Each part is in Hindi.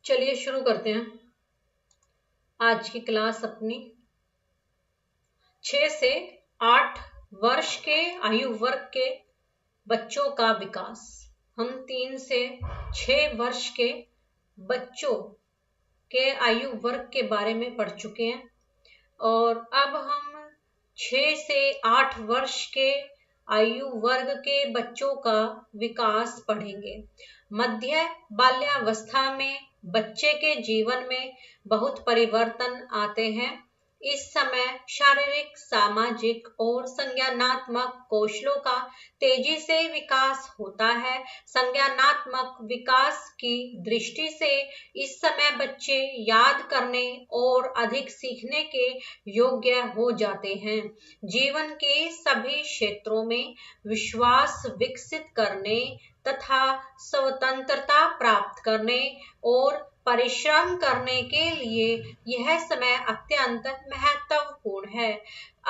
चलिए शुरू करते हैं आज की क्लास अपनी। 6 से 8 वर्ष के आयु वर्ग के बच्चों का विकास। हम 3 से 6 वर्ष के बच्चों के आयु वर्ग के बारे में पढ़ चुके हैं और अब हम 6 से 8 वर्ष के आयु वर्ग के बच्चों का विकास पढ़ेंगे। मध्य बाल्यावस्था में बच्चे के जीवन में बहुत परिवर्तन आते हैं। इस समय शारीरिक, सामाजिक और संज्ञानात्मक कौशलों का तेजी से विकास होता है। संज्ञानात्मक विकास की दृष्टि से इस समय बच्चे याद करने और अधिक सीखने के योग्य हो जाते हैं। जीवन के सभी क्षेत्रों में विश्वास विकसित करने तथा स्वतंत्रता प्राप्त करने और परिश्रम करने के लिए यह समय अत्यंत महत्वपूर्ण है।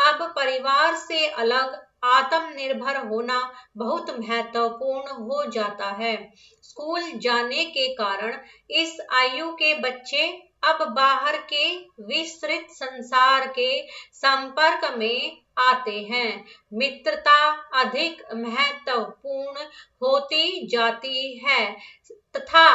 अब परिवार से अलग आत्मनिर्भर होना बहुत महत्वपूर्ण हो जाता है। स्कूल जाने के कारण इस आयु के बच्चे अब बाहर के विस्तृत संसार के संपर्क में आते हैं। मित्रता अधिक महत्वपूर्ण होती जाती है तथा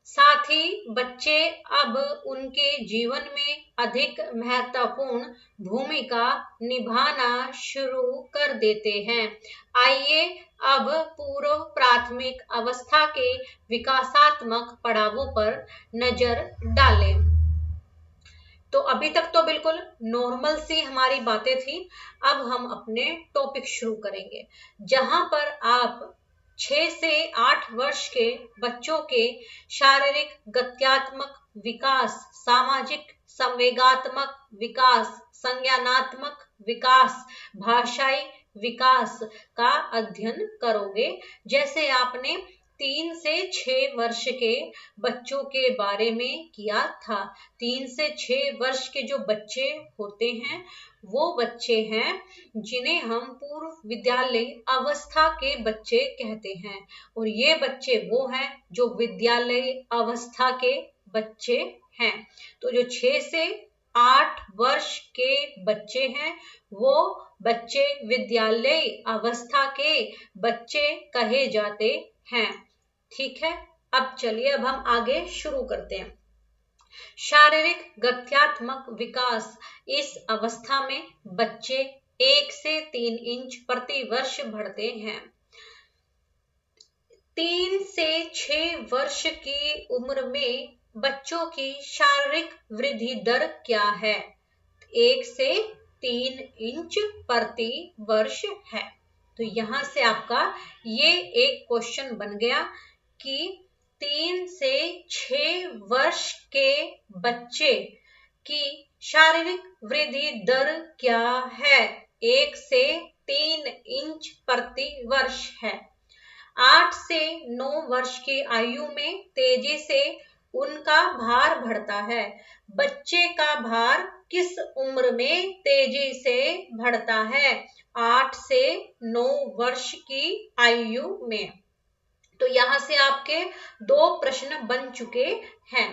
साथ ही बच्चे अब उनके जीवन में अधिक महत्वपूर्ण भूमिका निभाना शुरू कर देते हैं। आइए अब पूर्व प्राथमिक अवस्था के विकासात्मक पड़ावों पर नजर डालें। तो अभी तक तो बिल्कुल नॉर्मल सी हमारी बातें थी। अब हम अपने टॉपिक शुरू करेंगे जहां पर आप 6 से 8 वर्ष के बच्चों के शारीरिक गत्यात्मक विकास, सामाजिक संवेगात्मक विकास, संज्ञानात्मक विकास, भाषाई विकास का अध्ययन करोगे। जैसे आपने 3 से 6 वर्ष के बच्चों के बारे में किया था। 3 से 6 वर्ष के जो बच्चे होते हैं वो बच्चे हैं जिन्हें हम पूर्व विद्यालय अवस्था के बच्चे कहते हैं और ये बच्चे वो हैं जो विद्यालय अवस्था के बच्चे हैं। तो जो 6 से 8 वर्ष के बच्चे हैं वो बच्चे विद्यालय अवस्था के बच्चे कहे जाते हैं। ठीक है, अब चलिए अब हम आगे शुरू करते हैं। शारीरिक गत्यात्मक विकास, इस अवस्था में बच्चे 1 से 3 इंच प्रति वर्ष बढ़ते हैं। 3 से 6 वर्ष की उम्र में बच्चों की शारीरिक वृद्धि दर क्या है? 1 से 3 इंच प्रति वर्ष है। तो यहां से आपका ये एक क्वेश्चन बन गया कि 3 से 6 वर्ष के बच्चे की शारीरिक वृद्धि दर क्या है? 1 से 3 इंच प्रति वर्ष है। 8 से 9 वर्ष की आयु में तेजी से उनका भार बढ़ता है। बच्चे का भार किस उम्र में तेजी से बढ़ता है? 8 से 9 वर्ष की आयु में। तो यहां से आपके 2 प्रश्न बन चुके हैं।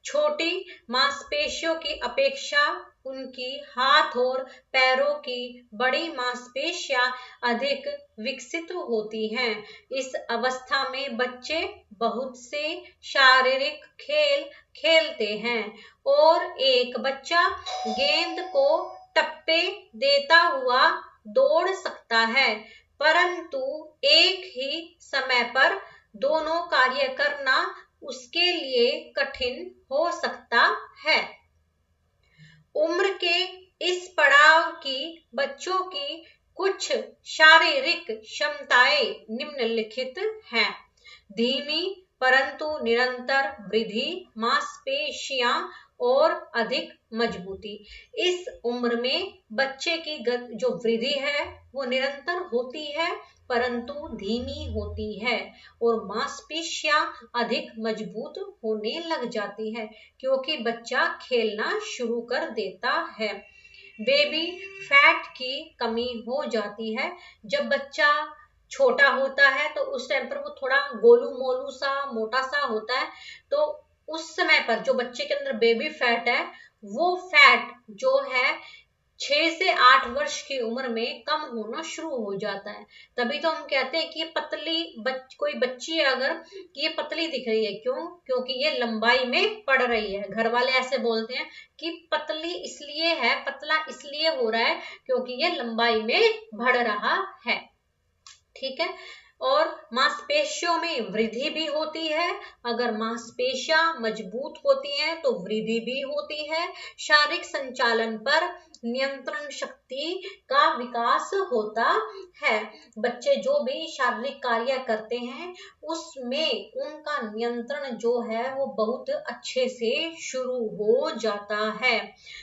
छोटी मांसपेशियों की अपेक्षा उनकी हाथ और पैरों की बड़ी मांसपेशियां अधिक विकसित होती हैं। इस अवस्था में बच्चे बहुत से शारीरिक खेल खेलते हैं और एक बच्चा गेंद को टप्पे देता हुआ दौड़ सकता है, परंतु एक ही समय पर दोनों कार्य करना उसके लिए कठिन हो सकता है। उम्र के इस पड़ाव की बच्चों की कुछ शारीरिक क्षमताएं निम्नलिखित हैं। धीमी परंतु निरंतर वृद्धि, मांसपेशियां और अधिक मजबूती। इस उम्र में बच्चे की जो वृद्धि है वो निरंतर होती है परंतु धीमी होती है और मांसपेशियां अधिक मजबूत होने लग जाती है क्योंकि बच्चा खेलना शुरू कर देता है। बेबी फैट की कमी हो जाती है। जब बच्चा छोटा होता है तो उस टाइम पर वो थोड़ा गोलू मोलू सा, मोटा सा होता है, तो उस समय पर जो बच्चे के अंदर बेबी फैट है वो फैट जो है 6 से 8 वर्ष की उम्र में कम होना शुरू हो जाता है। तभी तो हम कहते हैं कि ये पतली कोई बच्ची है अगर कि ये पतली दिख रही है, क्यों? क्योंकि ये लंबाई में बढ़ रही है। घर वाले ऐसे बोलते हैं कि पतली इसलिए है, पतला इसलिए हो रहा है क्योंकि ये लंबाई में बढ़ रहा है। ठीक है। और मांसपेशियों में वृद्धि भी होती है। अगर मांसपेशियां मजबूत होती हैं तो वृद्धि भी होती है। शारीरिक संचालन पर नियंत्रण शक्ति का विकास होता है। बच्चे जो भी शारीरिक कार्य करते हैं उसमें उनका नियंत्रण जो है वो बहुत अच्छे से शुरू हो जाता है।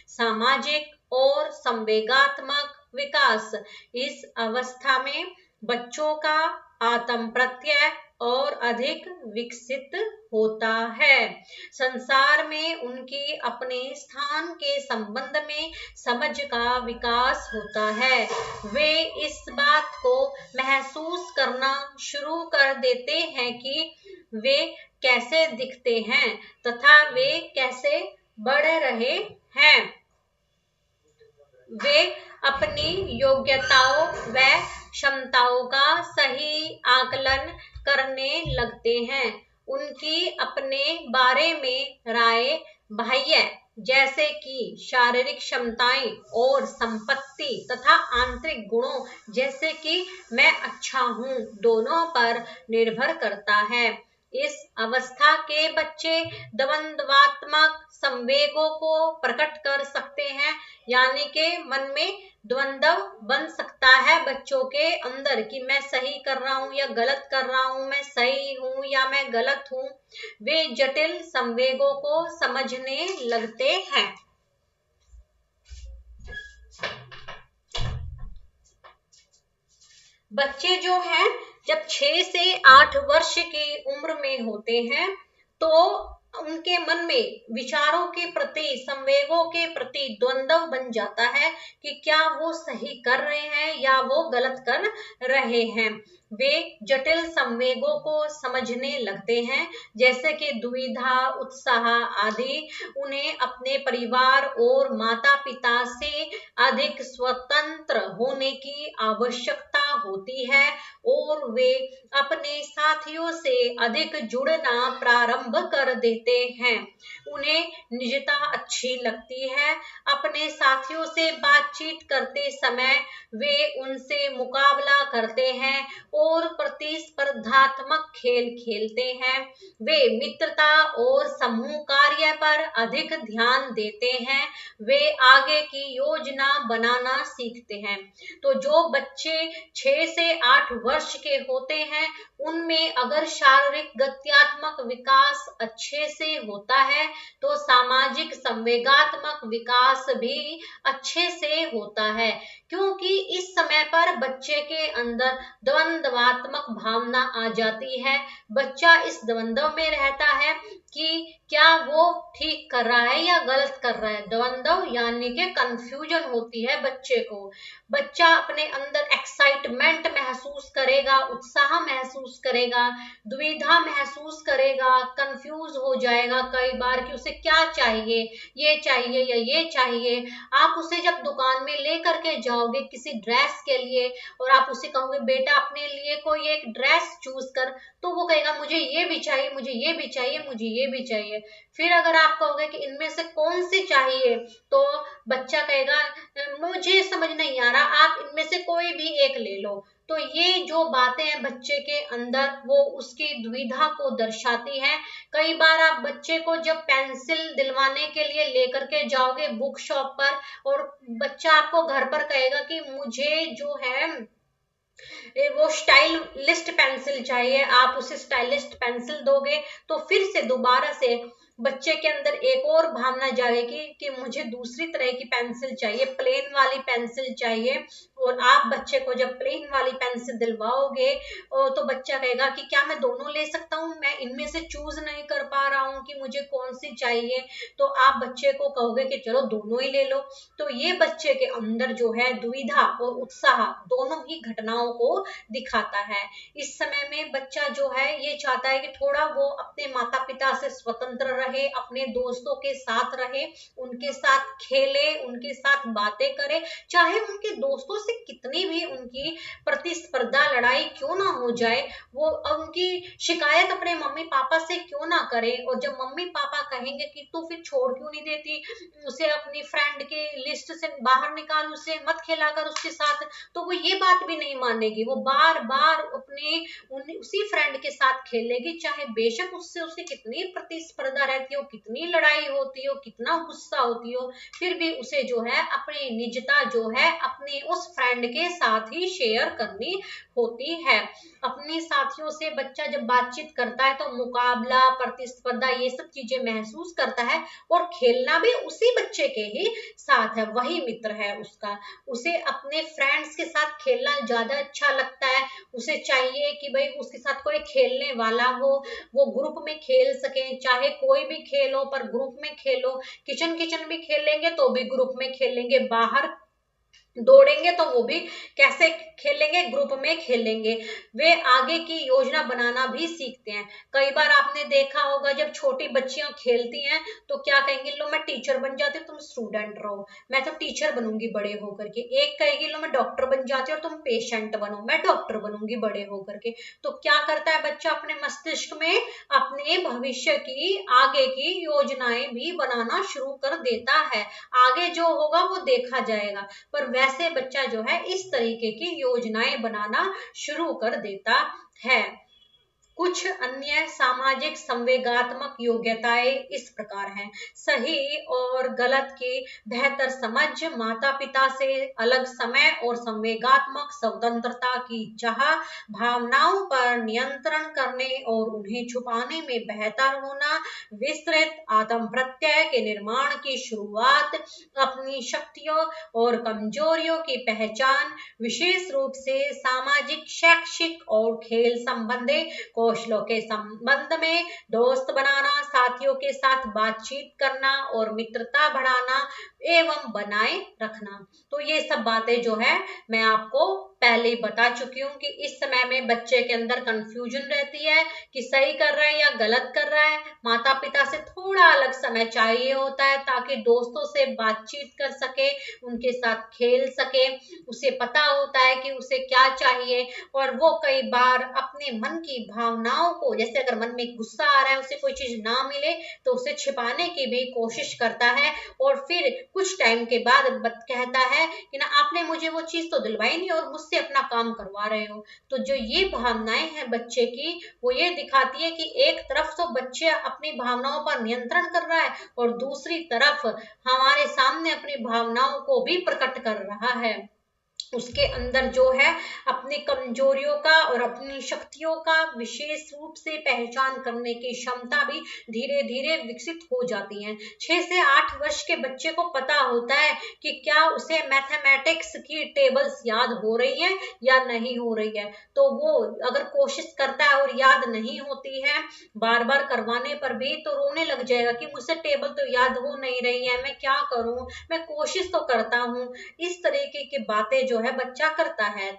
सामाजिक और संवेगात्मक विकास, इस अवस्था में बच्चों का आत्म प्रत्यय और अधिक विकसित होता है। संसार में उनकी अपने स्थान के संबंध में समझ का विकास होता है। वे इस बात को महसूस करना शुरू कर देते हैं कि वे कैसे दिखते हैं तथा वे कैसे बढ़ रहे हैं। वे अपनी योग्यताओं व क्षमताओं का सही आकलन करने लगते हैं। उनकी अपने बारे में राय बाह्य जैसे कि शारीरिक क्षमताएं और संपत्ति तथा आंतरिक गुणों जैसे कि मैं अच्छा हूँ दोनों पर निर्भर करता है। इस अवस्था के बच्चे द्वंद्वात्मक संवेगों को प्रकट कर सकते हैं, यानी कि मन में द्वंद्व बन सकता है बच्चों के अंदर कि मैं सही कर रहा हूं या गलत कर रहा हूं, मैं सही हूं या मैं गलत हूं। वे जटिल संवेगों को समझने लगते हैं। बच्चे जो हैं जब 6 से 8 वर्ष की उम्र में होते हैं तो उनके मन में विचारों के प्रति, संवेगों के प्रति द्वंद्व बन जाता है कि क्या वो सही कर रहे हैं या वो गलत कर रहे हैं। वे जटिल संवेगों को समझने लगते हैं जैसे कि दुविधा, उत्साह आदि। उन्हें अपने परिवार और माता पिता से अधिक स्वतंत्र होने की आवश्यकता होती है और वे अपने साथियों से अधिक जुड़ना प्रारंभ कर देते हैं। उन्हें निजता अच्छी लगती है। अपने साथियों से बातचीत करते समय वे उनसे मुकाबला करते हैं और प्रतिस्पर्धात्मक खेल खेलते हैं। वे मित्रता और समूह कार्य पर अधिक ध्यान देते हैं। वे आगे की योजना बनाना सीखते हैं। तो जो बच्चे 6 से 8 वर्ष के होते हैं उनमें अगर शारीरिक गत्यात्मक विकास अच्छे से होता है तो सामाजिक संवेगात्मक विकास भी अच्छे से होता है, क्योंकि इस समय पर बच्चे के अंदर द्वंद्वात्मक भावना आ जाती है। बच्चा इस द्वंद्व में रहता है कि क्या वो ठीक कर रहा है या गलत कर रहा है। द्वंद्व यानी कि कंफ्यूजन होती है बच्चे को। बच्चा अपने अंदर एक्साइटमेंट महसूस करेगा, उत्साह महसूस करेगा, दुविधा महसूस करेगा, कंफ्यूज हो जाएगा कई बार कि उसे क्या चाहिए, ये चाहिए या ये चाहिए। आप उसे जब दुकान में लेकर के जाओगे किसी ड्रेस के लिए और आप उसे कहोगे बेटा अपने लिए कोई एक ड्रेस चूज कर, तो वो कहेगा मुझे ये भी चाहिए, मुझे ये भी चाहिए, मुझे ये भी चाहिए। फिर अगर आप कहोगे कि इनमें से कौन सी चाहिए तो बच्चा कहेगा मुझे समझ नहीं आ रहा, आप इनमें से कोई भी एक ले लो। तो ये जो बातें हैं बच्चे के अंदर वो उसकी दुविधा को दर्शाती हैं। कई बार आप बच्चे को जब पेंसिल दिलवाने के लिए लेकर के जाओगे बुक शॉप पर और बच्चा आपको घर पर कहेगा कि मुझे जो है वो स्टाइलिस्ट पेंसिल चाहिए, आप उसे स्टाइलिस्ट पेंसिल दोगे तो फिर से दोबारा से बच्चे के अंदर एक और भावना जागेगी कि मुझे दूसरी तरह की पेंसिल चाहिए, प्लेन वाली पेंसिल चाहिए। और आप बच्चे को जब प्लेन वाली पेंसिल दिलवाओगे तो बच्चा कहेगा कि क्या मैं दोनों ले सकता हूँ, मैं इनमें से चूज नहीं कर पा रहा हूँ कि मुझे कौन सी चाहिए। तो आप बच्चे को कहोगे कि चलो दोनों ही ले लो। तो ये बच्चे के अंदर जो है दुविधा और उत्साह दोनों ही घटनाओं को दिखाता है। इस समय में बच्चा जो है ये चाहता है कि थोड़ा वो अपने माता पिता से स्वतंत्र रहे, रहे, अपने दोस्तों के साथ रहे, उनके साथ खेले, उनके साथ बातें करे, चाहे उनके दोस्तों से कितनी भी उनकी प्रतिस्पर्धा लड़ाई क्यों ना हो जाए, वो उनकी शिकायत अपने मम्मी पापा से क्यों ना करे। और जब मम्मी पापा कहेंगे कि तू फिर छोड़ क्यों नहीं देती, उसे अपनी फ्रेंड के लिस्ट से बाहर निकाल, उसे मत खेला कर उसके साथ, तो वो ये बात भी नहीं मानेगी, वो बार बार अपने उसी फ्रेंड के साथ खेलेगी, चाहे बेशक उससे उसे कितनी प्रतिस्पर्धा रहती हो, कितनी लड़ाई होती हो, कितना गुस्सा होती हो, फिर भी उसे जो है अपनी निजता जो है अपने उस फ्रेंड के साथ ही शेयर करनी होती है। अपने साथियों से बच्चा जब बातचीत करता है तो मुकाबला, प्रतिस्पर्धा, ये सब चीजें महसूस करता है, और खेलना भी उसी बच्चे के ही साथ है, वही मित्र है उसका, उसे अपने फ्रेंड्स के साथ खेलना ज्यादा अच्छा लगता है। उसे चाहिए कि भाई उसके साथ कोई खेलने वाला हो, वो ग्रुप में खेल सके, चाहे कोई भी खेल हो पर ग्रुप में खेलो, किचन किचन भी खेलेंगे तो भी ग्रुप में खेलेंगे, बाहर दौड़ेंगे तो वो भी कैसे खेलेंगे, ग्रुप में खेलेंगे। वे आगे की योजना बनाना भी सीखते हैं। कई बार आपने देखा होगा जब छोटी बच्चियां खेलती हैं तो क्या कहेंगी, लो मैं टीचर बन जाती हूँ, तुम स्टूडेंट रहो, मैं तो टीचर बनूंगी बड़े होकर के। एक कहेगी लो मैं डॉक्टर बन जाती हूँ और तुम पेशेंट बनो, मैं डॉक्टर बनूंगी बड़े होकर के। तो क्या करता है बच्चा, अपने मस्तिष्क में अपने भविष्य की, आगे की योजनाएं भी बनाना शुरू कर देता है। आगे जो होगा वो देखा जाएगा, पर वैसे बच्चा जो है इस तरीके की योजनाएं बनाना शुरू कर देता है। कुछ अन्य सामाजिक संवेगात्मक योग्यताएं इस प्रकार हैं। सही और गलत की बेहतर समझ, माता पिता से अलग समय और संवेगात्मक स्वतंत्रता की चाह, भावनाओं पर नियंत्रण करने और उन्हें छुपाने में बेहतर होना, विस्तृत आत्म प्रत्यय के निर्माण की शुरुआत, अपनी शक्तियों और कमजोरियों की पहचान, विशेष रूप से सामाजिक, शैक्षिक और खेल संबंधी कौशलों के संबंध में, दोस्त बनाना, साथियों के साथ बातचीत करना और मित्रता बढ़ाना एवं बनाए रखना। तो ये सब बातें जो है मैं आपको पहले ही बता चुकी हूँ कि इस समय में बच्चे के अंदर कंफ्यूजन रहती है कि सही कर रहा है या गलत कर रहा है। माता पिता से थोड़ा अलग समय चाहिए होता है ताकि दोस्तों से बातचीत कर सके, उनके साथ खेल सके, उसे पता होता है कि उसे क्या चाहिए। और वो कई बार अपने मन की भावनाओं को, जैसे अगर मन में गुस्सा आ रहा है, उसे कोई चीज ना मिले तो उसे छिपाने की भी कोशिश करता है, और फिर कुछ टाइम के बाद कहता है कि ना आपने मुझे वो चीज तो दिलवाई नहीं और मुझसे अपना काम करवा रहे हो। तो जो ये भावनाएं हैं बच्चे की, वो ये दिखाती है कि एक तरफ तो बच्चे अपनी भावनाओं पर नियंत्रण कर रहा है और दूसरी तरफ हमारे सामने अपनी भावनाओं को भी प्रकट कर रहा है। उसके अंदर जो है अपनी कमजोरियों का और अपनी शक्तियों का विशेष रूप से पहचान करने की क्षमता भी धीरे धीरे विकसित हो जाती है। 6 से 8 वर्ष के बच्चे को पता होता है कि क्या उसे मैथमेटिक्स की टेबल्स याद हो रही है या नहीं हो रही है। तो वो अगर कोशिश करता है और याद नहीं होती है, बार बार करवाने पर भी, तो रोने लग जाएगा कि मुझसे टेबल तो याद हो नहीं रही है, मैं क्या करूं, मैं कोशिश तो करता हूं। इस तरीके की बातें जो है बच्चा करता है।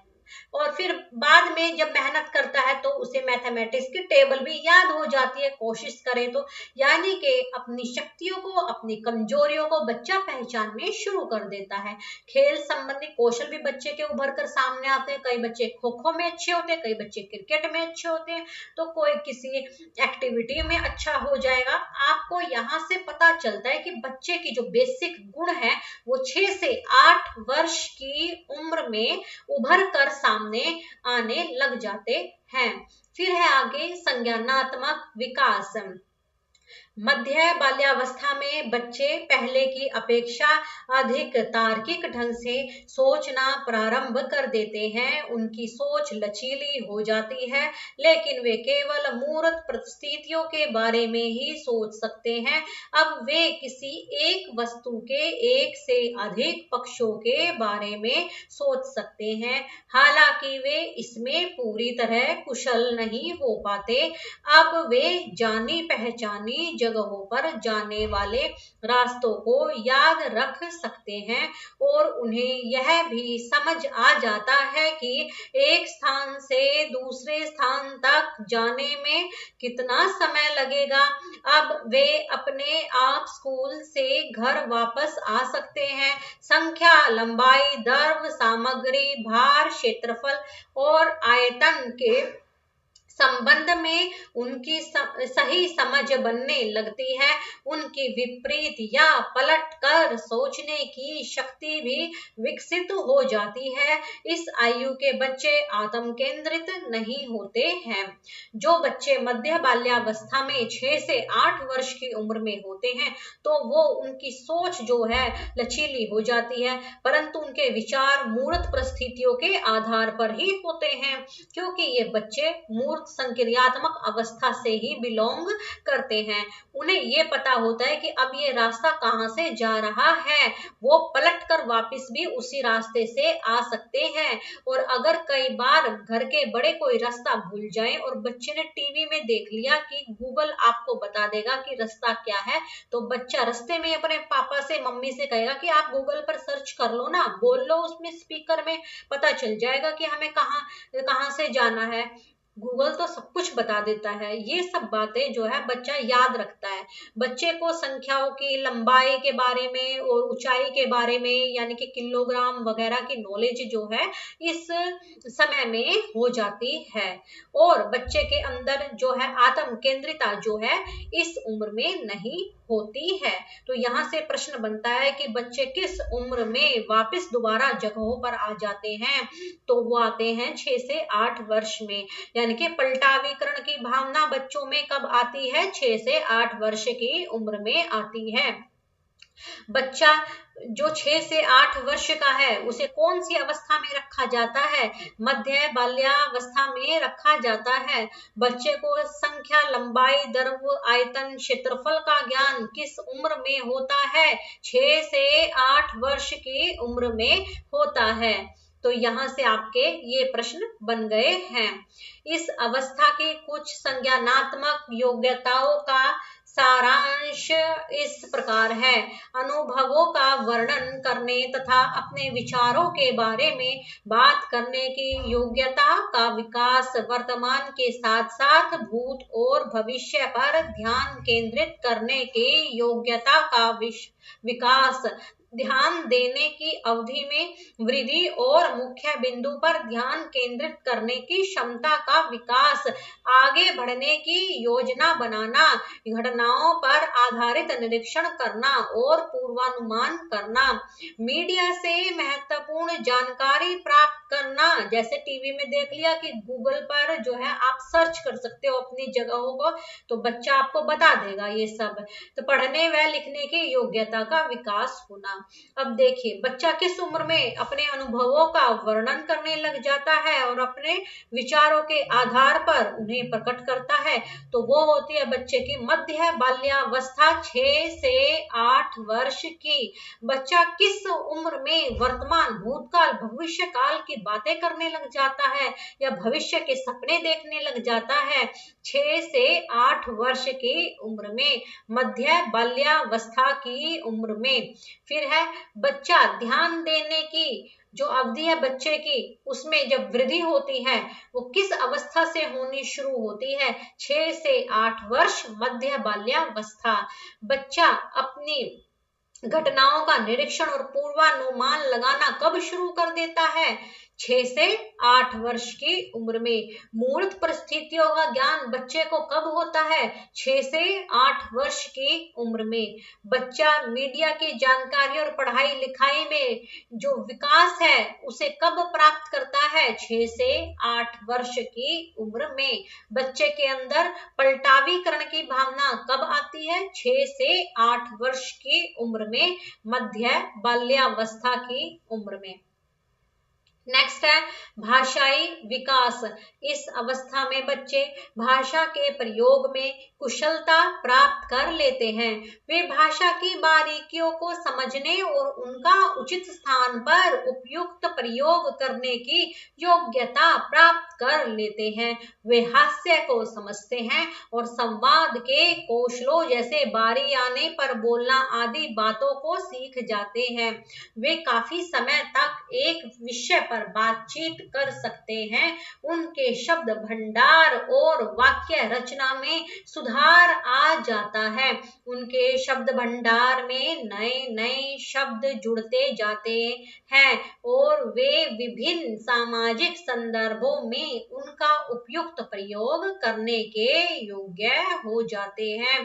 और फिर बाद में जब मेहनत करता है तो उसे मैथमेटिक्स की टेबल भी याद हो जाती है, कोशिश करे तो। यानी कि अपनी शक्तियों को, अपनी कमजोरियों को बच्चा पहचानने शुरू कर देता है। खेल संबंधी कौशल भी बच्चे के उभर कर सामने आते हैं। कई बच्चे खो खो में अच्छे होते हैं, कई बच्चे क्रिकेट में अच्छे होते हैं, तो कोई किसी एक्टिविटी में अच्छा हो जाएगा। आपको यहाँ से पता चलता है कि बच्चे की जो बेसिक गुण है वो 6 से 8 वर्ष की उम्र में उभर कर सामने आने लग जाते हैं। फिर है आगे संज्ञानात्मक विकास। मध्य बाल्यावस्था में बच्चे पहले की अपेक्षा अधिक तार्किक ढंग से सोचना प्रारंभ कर देते हैं। उनकी सोच लचीली हो जाती है, लेकिन वे केवल मूर्त परिस्थितियों के बारे में ही सोच सकते हैं। अब वे किसी एक वस्तु के एक से अधिक पक्षों के बारे में सोच सकते हैं, हालांकि वे इसमें पूरी तरह कुशल नहीं हो पाते। अब वे जानी पहचानी सभी जगहों पर जाने वाले रास्तों को याद रख सकते हैं और उन्हें यह भी समझ आ जाता है कि एक स्थान से दूसरे स्थान तक जाने में कितना समय लगेगा। अब वे अपने आप स्कूल से घर वापस आ सकते हैं। संख्या, लंबाई, दर्व, सामग्री, भार, क्षेत्रफल और आयतन के संबंध में उनकी सही समझ बनने लगती है। उनकी विपरीत या पलट कर सोचने की शक्ति भी विकसित हो जाती है। इस आयु के बच्चे आत्म केंद्रित नहीं होते हैं। जो बच्चे मध्य बाल्यावस्था में 6 से 8 वर्ष की उम्र में होते हैं तो वो उनकी सोच जो है लचीली हो जाती है, परंतु उनके विचार मूर्त परिस्थितियों के आधार पर ही होते हैं, क्योंकि ये बच्चे मूर्त संक्रियात्मक अवस्था से ही बिलोंग करते हैं। उन्हें ये पता होता है कि अब ये रास्ता कहाँ से जा रहा है, वो पलट कर वापस भी उसी रास्ते से आ सकते हैं। और अगर कई बार घर के बड़े कोई रास्ता भूल जाए और बच्चे ने टीवी में देख लिया कि गूगल आपको बता देगा कि रास्ता क्या है, तो बच्चा रास्ते में अपने पापा से मम्मी से कहेगा कि आप गूगल पर सर्च कर लो ना, बोल लो उसमें स्पीकर में, पता चल जाएगा कि हमें कहाँ से जाना है। गूगल तो सब कुछ बता देता है। ये सब बातें जो है बच्चा याद रखता है। बच्चे को संख्याओं की, लंबाई के बारे में और ऊंचाई के बारे में यानी कि किलोग्राम वगैरह की नॉलेज जो है इस समय में हो जाती है। और बच्चे के अंदर जो है आत्म केंद्रिता जो है इस उम्र में नहीं होती है। तो यहाँ से प्रश्न बनता है कि बच्चे किस उम्र में वापस दोबारा जगहों पर आ जाते हैं, तो वो आते हैं 6 से 8 वर्ष में। यानी कि पलटावीकरण की भावना बच्चों में कब आती है? 6 से 8 वर्ष की उम्र में आती है। बच्चा जो 6 से 8 वर्ष का है उसे कौन सी अवस्था में रखा जाता है? मध्य बाल्यावस्था में रखा जाता है। बच्चे को संख्या, लंबाई, दर्व, आयतन, क्षेत्रफल का ज्ञान किस उम्र में होता है? 6 से 8 वर्ष की उम्र में होता है। तो यहाँ से आपके ये प्रश्न बन गए हैं। इस अवस्था की कुछ संज्ञानात्मक योग्यताओं का सारांश इस प्रकार है। अनुभवों का वर्णन करने तथा अपने विचारों के बारे में बात करने की योग्यता का विकास, वर्तमान के साथ साथ भूत और भविष्य पर ध्यान केंद्रित करने की योग्यता का विकास, ध्यान देने की अवधि में वृद्धि और मुख्य बिंदु पर ध्यान केंद्रित करने की क्षमता का विकास, आगे बढ़ने की योजना बनाना, घटनाओं पर आधारित निरीक्षण करना और पूर्वानुमान करना, मीडिया से महत्वपूर्ण जानकारी प्राप्त करना। जैसे टीवी में देख लिया कि गूगल पर जो है आप सर्च कर सकते हो अपनी जगहों को, तो बच्चा आपको बता देगा ये सब। तो पढ़ने व लिखने की योग्यता का विकास होना। अब देखिए बच्चा किस उम्र में अपने अनुभवों का वर्णन करने लग जाता है और अपने विचारों के आधार पर उन्हें प्रकट करता है, तो वो होती है बच्चे की मध्य बाल्यावस्था 6 से 8 वर्ष की। बच्चा किस उम्र में वर्तमान, भूतकाल, भविष्य काल की बातें करने लग जाता है या भविष्य के सपने देखने लग जाता है? 6 से 8 वर्ष की उम्र में, मध्य बाल्यावस्था की उम्र में। फिर है बच्चा ध्यान देने की जो अवधि है बच्चे की, उसमें जब वृद्धि होती है वो किस अवस्था से होनी शुरू होती है? 6 से 8 वर्ष, मध्य बाल्यावस्था। बच्चा अपनी घटनाओं का निरीक्षण और पूर्वानुमान लगाना कब शुरू कर देता है? 6 से 8 वर्ष की उम्र में। मूर्त परिस्थितियों का ज्ञान बच्चे को कब होता है? 6 से 8 वर्ष की उम्र में। बच्चा मीडिया की जानकारी और पढ़ाई लिखाई में जो विकास है उसे कब प्राप्त करता है? 6 से 8 वर्ष की उम्र में। बच्चे के अंदर पलटावीकरण की भावना कब आती है? 6 से 8 वर्ष की उम्र में, मध्य बाल्यावस्था की उम्र में। नेक्स्ट है भाषाई विकास। इस अवस्था में बच्चे भाषा के प्रयोग में कुशलता प्राप्त कर लेते हैं। वे भाषा की बारीकियों को समझने और उनका उचित स्थान पर उपयुक्त प्रयोग करने की योग्यता प्राप्त कर लेते हैं। वे हास्य को समझते हैं और संवाद के कौशलों जैसे बारी आने पर बोलना आदि बातों को सीख जाते हैं। वे काफी समय तक एक विषय पर बातचीत कर सकते हैं। उनके शब्द भंडार और वाक्य रचना में सुधार आ जाता है। उनके शब्द भंडार में नए नए शब्द जुड़ते जाते हैं और वे विभिन्न सामाजिक संदर्भों में उनका उपयुक्त प्रयोग करने के योग्य हो जाते हैं।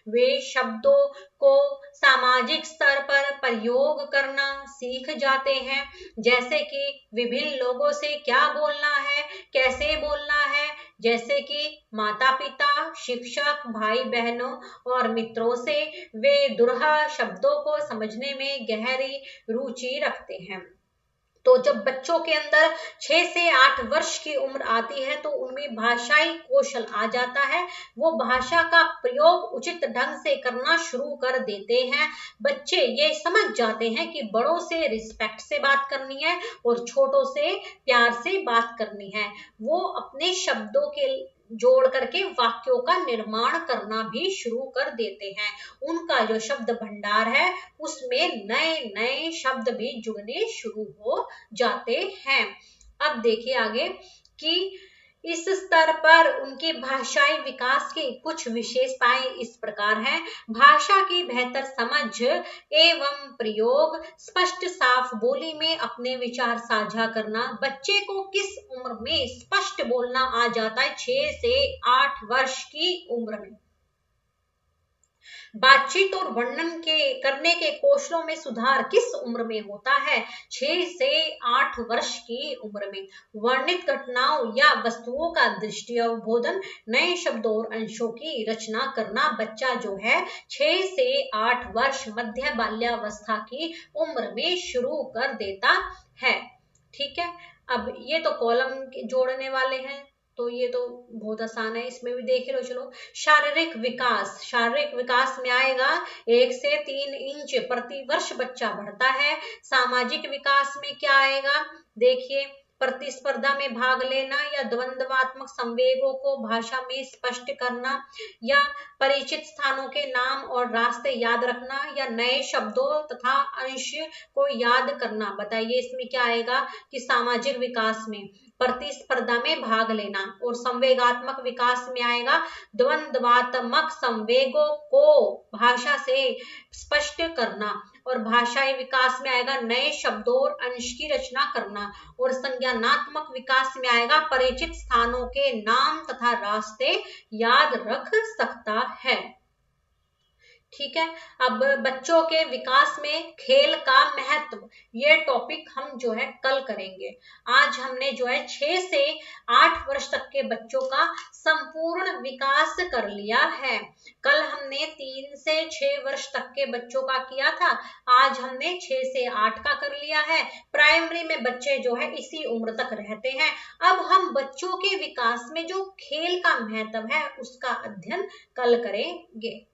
वे शब्दों को सामाजिक स्तर पर प्रयोग करना सीख जाते हैं, जैसे कि विभिन्न लोगों से क्या बोलना है, कैसे बोलना है, जैसे कि माता पिता, शिक्षक, भाई बहनों और मित्रों से। वे दुर्हा शब्दों को समझने में गहरी रुचि रखते हैं। तो जब बच्चों के अंदर 6 से 8 वर्ष की उम्र आती है तो उनमें भाषाई कौशल आ जाता है। वो भाषा का प्रयोग उचित ढंग से करना शुरू कर देते हैं। बच्चे ये समझ जाते हैं कि बड़ों से रिस्पेक्ट से बात करनी है और छोटों से प्यार से बात करनी है। वो अपने शब्दों के जोड़ करके वाक्यों का निर्माण करना भी शुरू कर देते हैं। उनका जो शब्द भंडार है उसमें नए नए शब्द भी जुड़ने शुरू हो जाते हैं। अब देखिए आगे कि इस स्तर पर उनकी भाषाई विकास की कुछ विशेषताएं इस प्रकार हैं। भाषा की बेहतर समझ एवं प्रयोग, स्पष्ट साफ बोली में अपने विचार साझा करना। बच्चे को किस उम्र में स्पष्ट बोलना आ जाता है? 6 से 8 वर्ष की उम्र में। बातचीत और वर्णन के करने के कौशलों में सुधार किस उम्र में होता है? 6 से 8 वर्ष की उम्र में। वर्णित घटनाओं या वस्तुओं का दृष्टि अवबोधन, नए शब्दों और अंशों की रचना करना बच्चा जो है 6 से 8 वर्ष मध्य बाल्यावस्था की उम्र में शुरू कर देता है। ठीक है, अब ये तो कॉलम जोड़ने वाले हैं तो ये तो बहुत आसान है, इसमें भी देख लो। चलो, शारीरिक विकास। शारीरिक विकास में आएगा 1 से 3 इंच प्रति वर्ष बच्चा बढ़ता है। सामाजिक विकास में क्या आएगा? देखिए, प्रतिस्पर्धा में भाग लेना या द्वंद्वात्मक संवेगों को भाषा में स्पष्ट करना या परिचित स्थानों के नाम और रास्ते याद रखना या नए शब्दों तथा अंश को याद करना। बताइए इसमें क्या आएगा कि सामाजिक विकास में प्रतिस्पर्धा में भाग लेना। और संवेगात्मक विकास में आएगा द्वंद्वात्मक संवेगों को भाषा से स्पष्ट करना। और भाषाई विकास में आएगा नए शब्दों और अंश की रचना करना। और संज्ञानात्मक विकास में आएगा परिचित स्थानों के नाम तथा रास्ते याद रख सकता है। ठीक है, अब बच्चों के विकास में खेल का महत्व, ये टॉपिक हम जो है कल करेंगे। आज हमने जो है 6 से 8 वर्ष तक के बच्चों का संपूर्ण विकास कर लिया है। कल हमने 3 से 6 वर्ष तक के बच्चों का किया था, आज हमने 6 से 8 का कर लिया है। प्राइमरी में बच्चे जो है इसी उम्र तक रहते हैं। अब हम बच्चों के विकास में जो खेल का महत्व है उसका अध्ययन कल करेंगे।